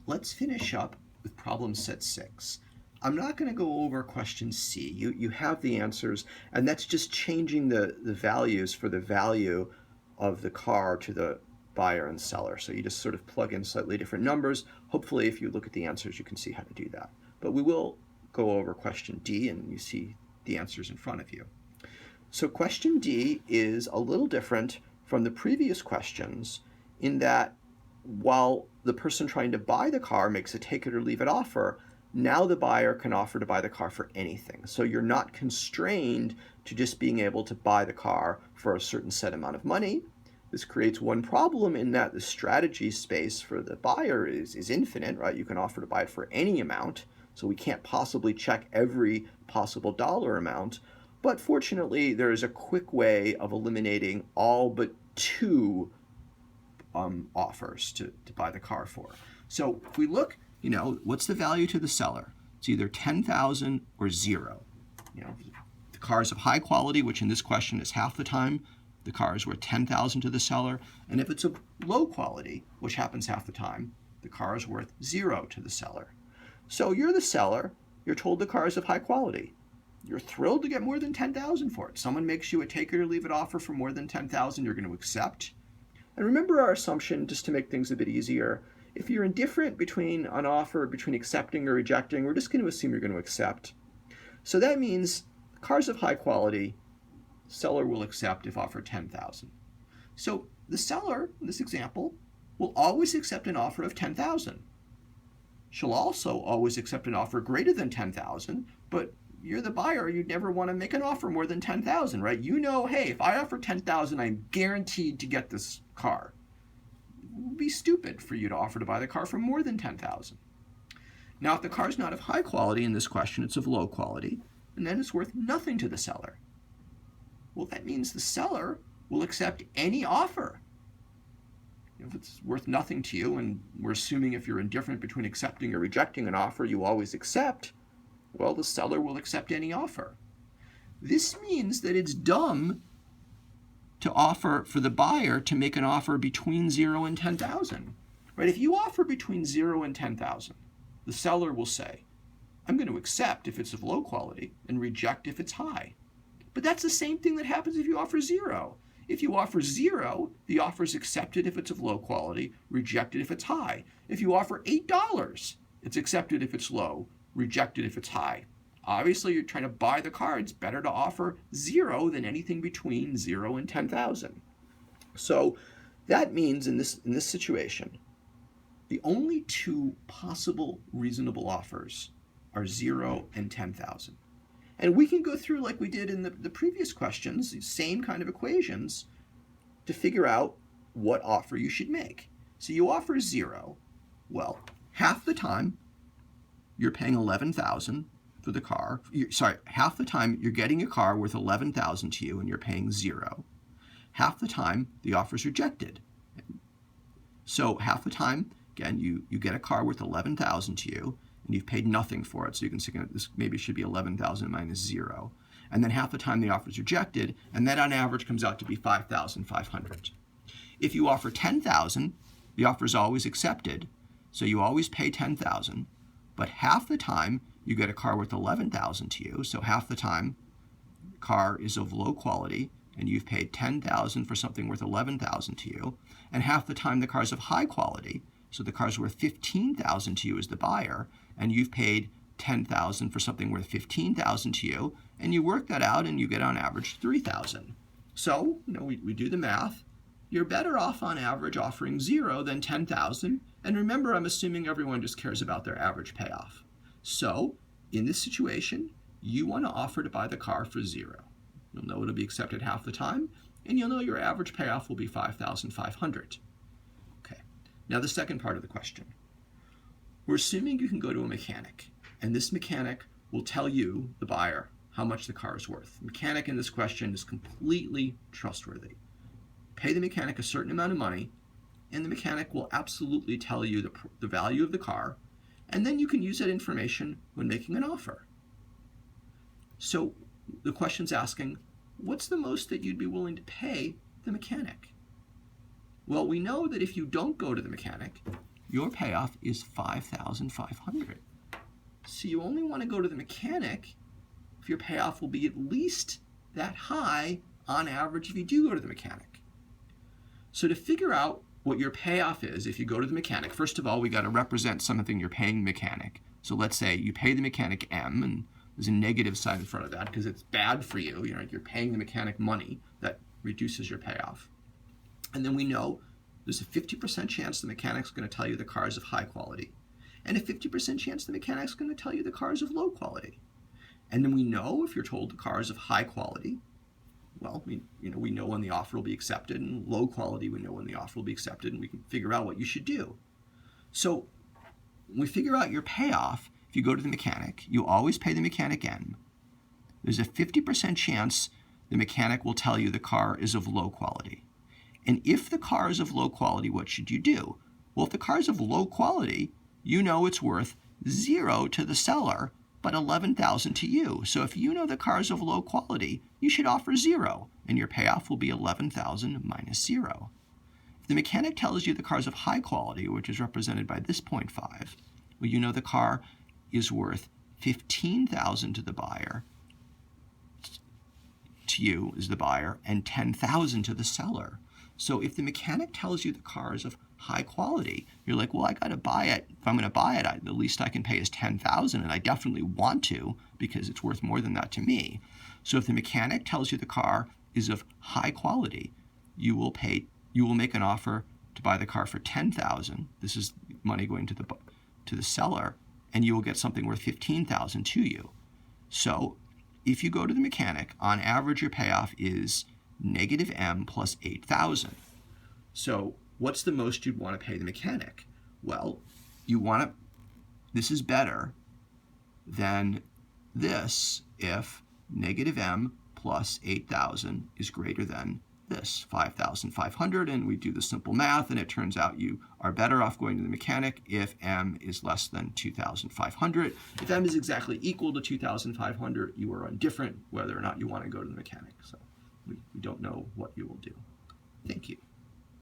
let's finish up with problem set 6. I'm not going to go over question C. You have the answers, and that's just changing the values for the value of the car to the buyer and seller. So you just sort of plug in slightly different numbers. Hopefully, if you look at the answers, you can see how to do that. But we will go over question D, and you see the answers in front of you. So question D is a little different from the previous questions in that while the person trying to buy the car makes a take it or leave it offer, now the buyer can offer to buy the car for anything. So you're not constrained to just being able to buy the car for a certain set amount of money. This creates one problem in that the strategy space for the buyer is infinite, right? You can offer to buy it for any amount, so we can't possibly check every possible dollar amount. But fortunately, there is a quick way of eliminating all but two offers to buy the car for. So if we look, what's the value to the seller? It's either 10,000 or zero. The car is of high quality, which in this question is half the time. The car is worth 10,000 to the seller. And if it's of low quality, which happens half the time, the car is worth zero to the seller. So you're the seller. You're told the car is of high quality. You're thrilled to get more than 10,000 for it. Someone makes you a take it or leave it offer for more than 10,000, you're going to accept. And remember our assumption, just to make things a bit easier, if you're indifferent between an offer, between accepting or rejecting, we're just going to assume you're going to accept. So that means cars of high quality, seller will accept if offered 10,000. So the seller, in this example, will always accept an offer of 10,000. She'll also always accept an offer greater than 10,000, but you're the buyer, you'd never want to make an offer more than 10,000, right? Hey, if I offer 10,000, I'm guaranteed to get this car. It would be stupid for you to offer to buy the car for more than 10,000. Now, if the car is not of high quality in this question, it's of low quality, and then it's worth nothing to the seller. Well, that means the seller will accept any offer. If it's worth nothing to you, and we're assuming if you're indifferent between accepting or rejecting an offer, you always accept, well, the seller will accept any offer. This means that it's dumb to offer for the buyer to make an offer between 0 and 10,000. Right? If you offer between 0 and 10,000, the seller will say, I'm going to accept if it's of low quality and reject if it's high. But that's the same thing that happens if you offer 0. If you offer 0, the offer is accepted if it's of low quality, rejected if it's high. If you offer $8, it's accepted if it's low, rejected if it's high. Obviously, you're trying to buy the car. It's better to offer 0 than anything between 0 and 10,000. So that means in this situation, the only two possible reasonable offers are 0 and 10,000. And we can go through like we did in the previous questions, the same kind of equations, to figure out what offer you should make. So you offer 0. Well, half the time, you're paying $11,000 for the car. Half the time you're getting a car worth $11,000 to you and you're paying 0. Half the time the offer is rejected. So half the time, again, you get a car worth $11,000 to you and you've paid nothing for it. So you can see this maybe should be 11,000 minus 0. And then half the time the offer is rejected, and that on average comes out to be 5,500. If you offer 10,000, the offer is always accepted, so you always pay 10,000. But half the time, you get a car worth 11,000 to you, so half the time, the car is of low quality, and you've paid 10,000 for something worth 11,000 to you. And half the time, the car is of high quality, so the car is worth 15,000 to you as the buyer, and you've paid 10,000 for something worth 15,000 to you, and you work that out, and you get on average 3,000. So, we do the math. You're better off on average offering 0 than 10,000. And remember, I'm assuming everyone just cares about their average payoff. So, in this situation, you want to offer to buy the car for 0. You'll know it'll be accepted half the time, and you'll know your average payoff will be 5,500. Okay, now the second part of the question. We're assuming you can go to a mechanic, and this mechanic will tell you, the buyer, how much the car is worth. The mechanic in this question is completely trustworthy. Pay the mechanic a certain amount of money, and the mechanic will absolutely tell you the value of the car, and then you can use that information when making an offer. So the question's asking, what's the most that you'd be willing to pay the mechanic? Well, we know that if you don't go to the mechanic, your payoff is $5,500. So you only want to go to the mechanic if your payoff will be at least that high on average if you do go to the mechanic. So to figure out what your payoff is if you go to the mechanic, first of all, we got to represent something you're paying the mechanic. So let's say you pay the mechanic M, and there's a negative sign in front of that because it's bad for you. You're paying the mechanic money. That reduces your payoff. And then we know there's a 50% chance the mechanic's going to tell you the car is of high quality, and a 50% chance the mechanic's going to tell you the car is of low quality. And then we know if you're told the car is of high quality, well, we know when the offer will be accepted, and low quality, we know when the offer will be accepted, and we can figure out what you should do. So when we figure out your payoff, if you go to the mechanic, you always pay the mechanic M. There's a 50% chance the mechanic will tell you the car is of low quality. And if the car is of low quality, what should you do? Well, if the car is of low quality, you know it's worth 0 to the seller, but $11,000 to you. So if you know the car is of low quality, you should offer 0, and your payoff will be $11,000 minus 0. If the mechanic tells you the car is of high quality, which is represented by this 0.5, well, you know the car is worth $15,000 to the buyer, to you as the buyer, and $10,000 to the seller. So if the mechanic tells you the car is of high quality, you're like, well, I got to buy it. If I'm going to buy it, the least I can pay is $10,000, and I definitely want to because it's worth more than that to me. So if the mechanic tells you the car is of high quality, you will make an offer to buy the car for $10,000. This is money going to the seller, and you will get something worth $15,000 to you. So if you go to the mechanic, on average your payoff is negative M plus 8,000. So what's the most you'd want to pay the mechanic? Well, this is better than this if negative M plus 8,000 is greater than this, 5,500, and we do the simple math, and it turns out you are better off going to the mechanic if M is less than 2,500. If M is exactly equal to 2,500, you are indifferent whether or not you want to go to the mechanic. So we don't know what you will do. Thank you.